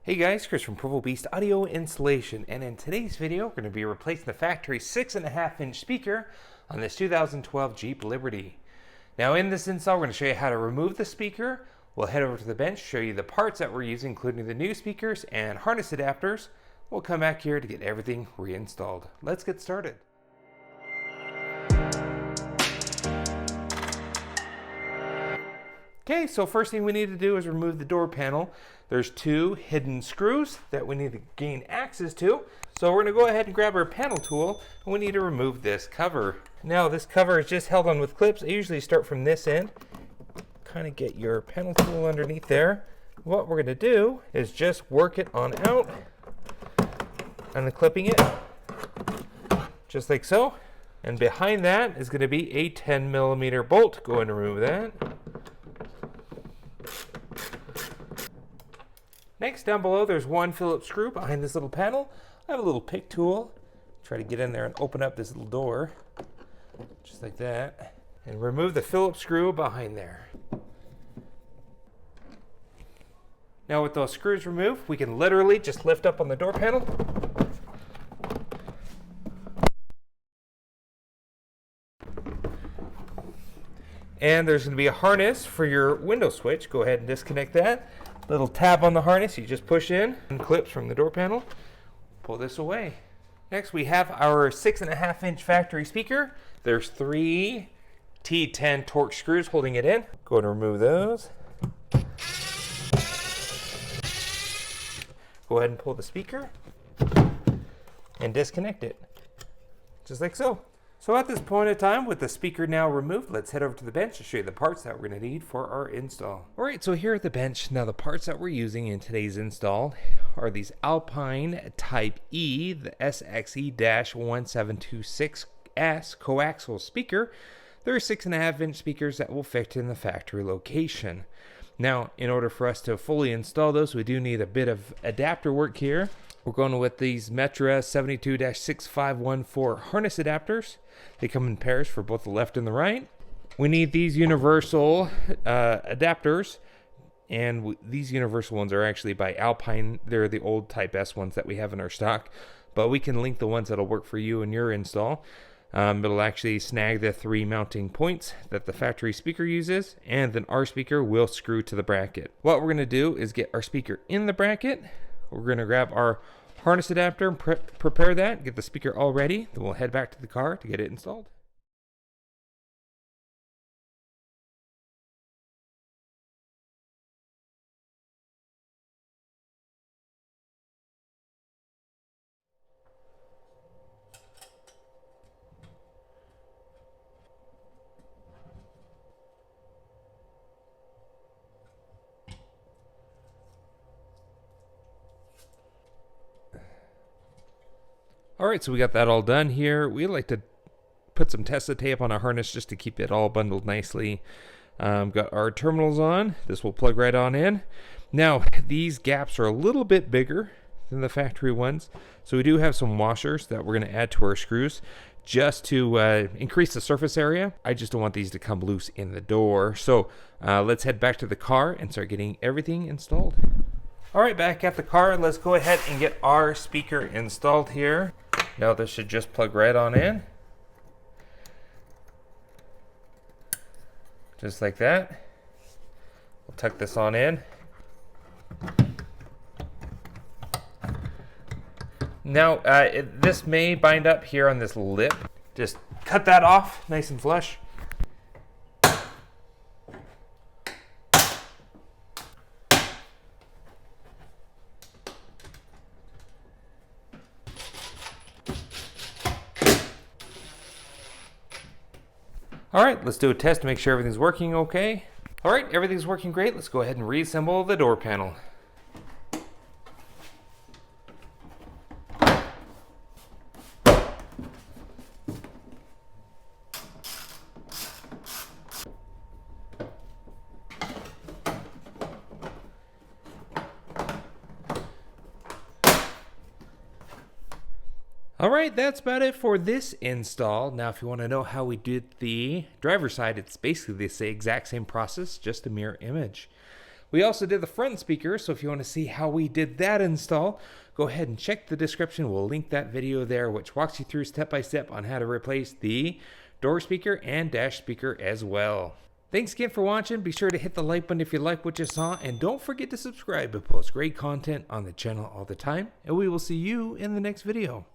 Hey guys, Chris from Provo Beast Audio Installation, and in today's video we're going to be replacing the factory 6.5-inch speaker on this 2012 Jeep Liberty. Now in this install we're going to show you how to remove the speaker. We'll head over to the bench, show you the parts that we're using, including the new speakers and harness adapters. We'll come back here to get everything reinstalled. Let's get started. Okay, so first thing we need to do is remove the door panel. There's two hidden screws that we need to gain access to. So we're going to go ahead and grab our panel tool, and we need to remove this cover. Now this cover is just held on with clips. I usually start from this end. Kind of get your panel tool underneath there. What we're going to do is just work it on out, unclipping it, just like so. And behind that is going to be a 10mm bolt. Go ahead and remove that. Next, down below, there's one Phillips screw behind this little panel. I have a little pick tool. Try to get in there and open up this little door, just like that, and remove the Phillips screw behind there. Now with those screws removed, we can literally just lift up on the door panel. And there's going to be a harness for your window switch. Go ahead and disconnect that. Little tab on the harness, you just push in and clips from the door panel. Pull this away. Next we have our 6.5-inch factory speaker. There's 3 T10 Torx screws holding it in. Go ahead and remove those. Go ahead and pull the speaker and disconnect it, just like so. So at this point in time, with the speaker now removed, let's head over to the bench to show you the parts that we're going to need for our install. Alright, so here at the bench, now the parts that we're using in today's install are these Alpine Type E, the SXE-1726S coaxial speaker. There are 6.5-inch speakers that will fit in the factory location. Now, in order for us to fully install those, we do need a bit of adapter work here. We're going with these Metra 72-6514 harness adapters. They come in pairs for both the left and the right. We need these universal adapters, and these universal ones are actually by Alpine. They're the old Type S ones that we have in our stock, but we can link the ones that'll work for you in your install. It'll actually snag the 3 mounting points that the factory speaker uses, and then our speaker will screw to the bracket. What we're going to do is get our speaker in the bracket. We're going to grab our harness adapter and prepare that, get the speaker all ready. Then we'll head back to the car to get it installed. Alright, so we got that all done here. We like to put some Testa tape on our harness just to keep it all bundled nicely. Got our terminals on. This will plug right on in. Now, these gaps are a little bit bigger than the factory ones, so we do have some washers that we're going to add to our screws just to increase the surface area. I just don't want these to come loose in the door. So let's head back to the car and start getting everything installed. Alright, back at the car, let's go ahead and get our speaker installed here. Now this should just plug right on in. Just like that. We'll tuck this on in. Now this may bind up here on this lip. Just cut that off nice and flush. Alright, let's do a test to make sure everything's working okay. Alright, everything's working great. Let's go ahead and reassemble the door panel. Alright, that's about it for this install. Now if you want to know how we did the driver's side, it's basically the exact same process, just a mirror image. We also did the front speaker, so if you want to see how we did that install, go ahead and check the description. We'll link that video there, which walks you through step by step on how to replace the door speaker and dash speaker as well. Thanks again for watching. Be sure to hit the like button if you like what you saw, and don't forget to subscribe. We post great content on the channel all the time, and we will see you in the next video.